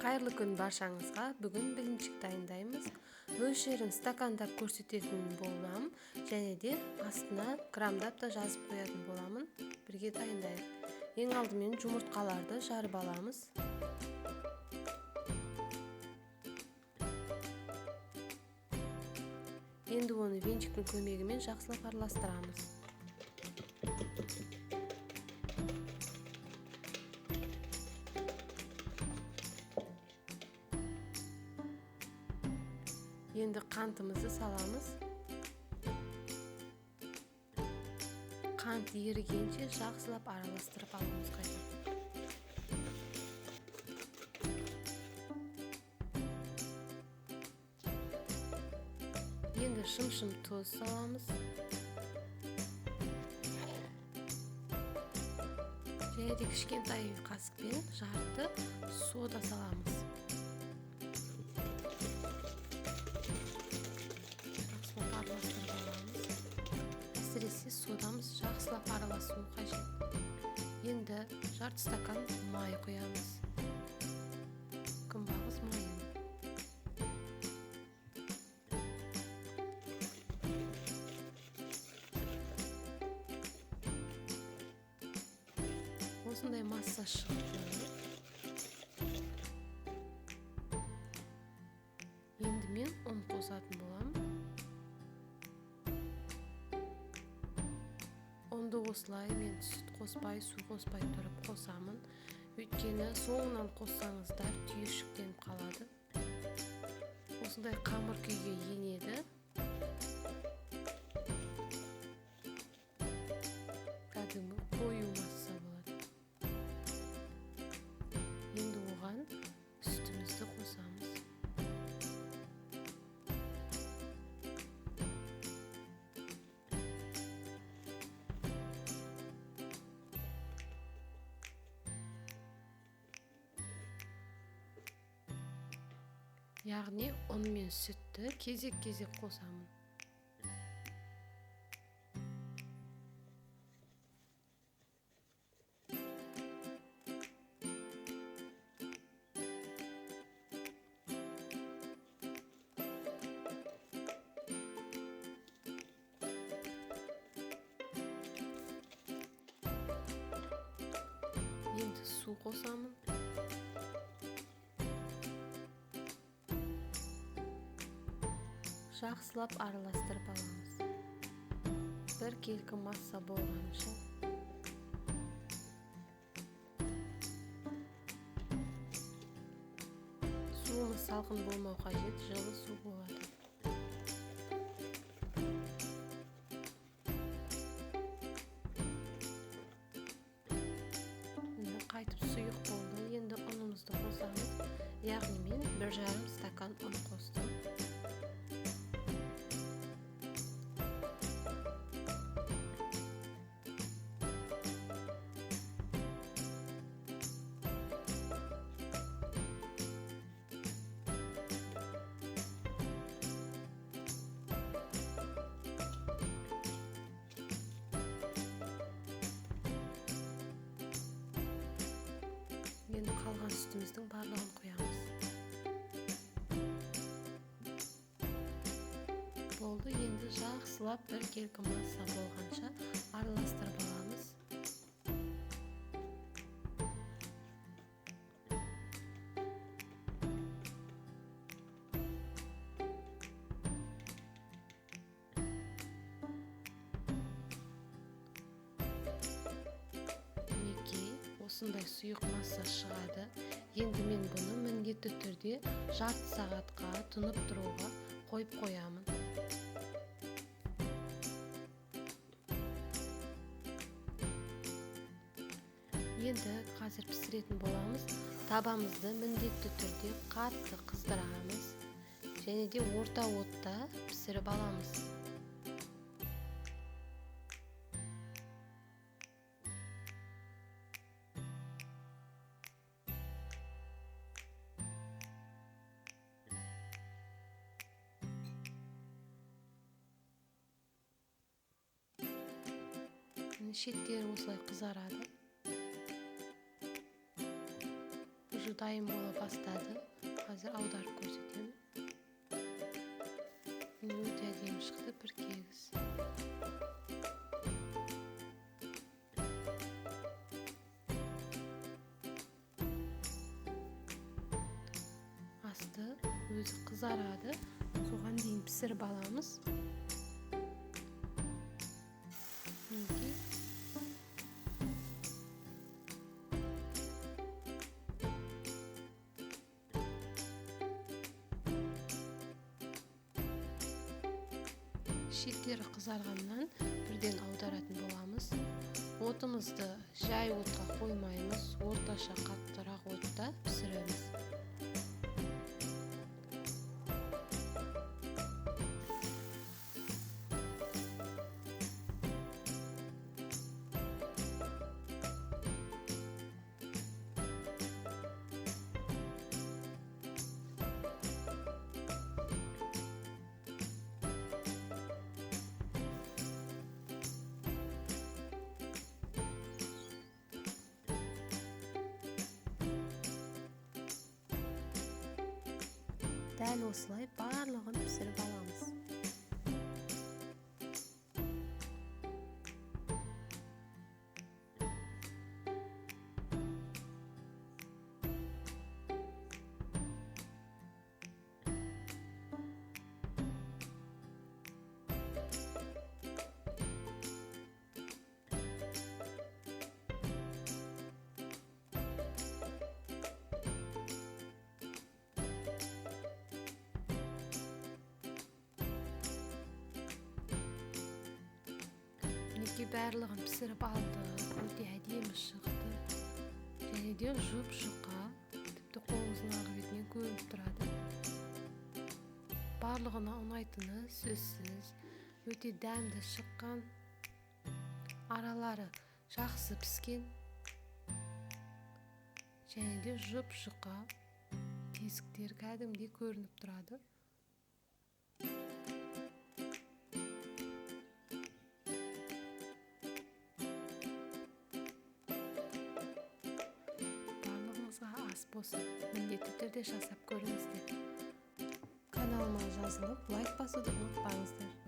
Кайырлы күн баршаңызга. Бүгүн билимчик дайындайбыз. Мөлшерин стакандап көрсөтөтүн болам және де астына грамдап да жазып коётун боламын. Бирге дайындайлы. Эң алдымен жумурткаларды жарып аламыз. Енді оны венчиктин көмегимен жакшылап аралаштырабыз. Енді қантымызды саламыз. Қант ерігенше жақсылап араластырып алуымыз қажет. Енді шым-шым тұз саламыз. Және де кішкентай қасықпен жарты сода саламыз. Әсіресе содамыз жақсылап араласуы қажет. Енді жарты стакан май құямыз. Күнбағыс майын. Осындай масса шығып. Енді мен ұн қосатын боламын. Онда осылай мен сүт қоспай, су қоспай тұрып қосамын. Өйткені соңынан қоссаңыздар түйіршіктеніп қалады. Осындай қамыр күйге енеді. Кәдімгі қою масса болады. Енді оған сүтімізді қосамыз. Яғни ұн мен сүтті кезек-кезек қосамын. Енді су қосамын. Жақсылап араластырып аламыз. Бір келкі масса болғанша. Суымыз салқын болмау қажет, жылы су болады. Енді қайтып сұйық болды. Енді ұнымызды қосамыз. Яғни мен 1,5 стакан ұн қостым. Енді қалған сүтіміздің барлығын құямыз. Болды, енді жақсылап бір келкі масса болғанша араластырып аламыз. Осындай сұйық масса шығады. Енді мен бұны міндетті түрде жарты сағатқа тұнып тұруға қойып қоямын. Енді қазір пісіретін боламыз. Табамызды міндетті түрде қатты қыздырамыз. Және де орта отта пісіріп аламыз. Шеттері осылай қызарады. Уже дайын бола баштады. Азыр аударып көрсөтөм. Өтө әдемі шықты, бір кегіз. Асты өзі қызарады. Соған дейін пісіріп аламыз. Шеттері қызарғаннан бірден аударатын боламыз. Отымызды жай отқа қоймаймыз, орташа қаттырақ отта пісіреміз. Дәл осылай барлығын пісіріп аламыз. Барлығын пісіріп алды. Өте әдемі шықты. Және де жұп-жұқа, тіпті қолыңыздың арғы бетінен көрініп тұрады. Барлығына ұнайтыны сөзсіз. Өте дәмді шыққан. Аралары жақсы піскен. Және де жұп-жұқа. Тесіктер кәдімгідей көрініп тұрады. Болсын, міндетті түрде жасап көріңіздер. Каналыма жазылып, лайк басуды ұмытпаңыздар.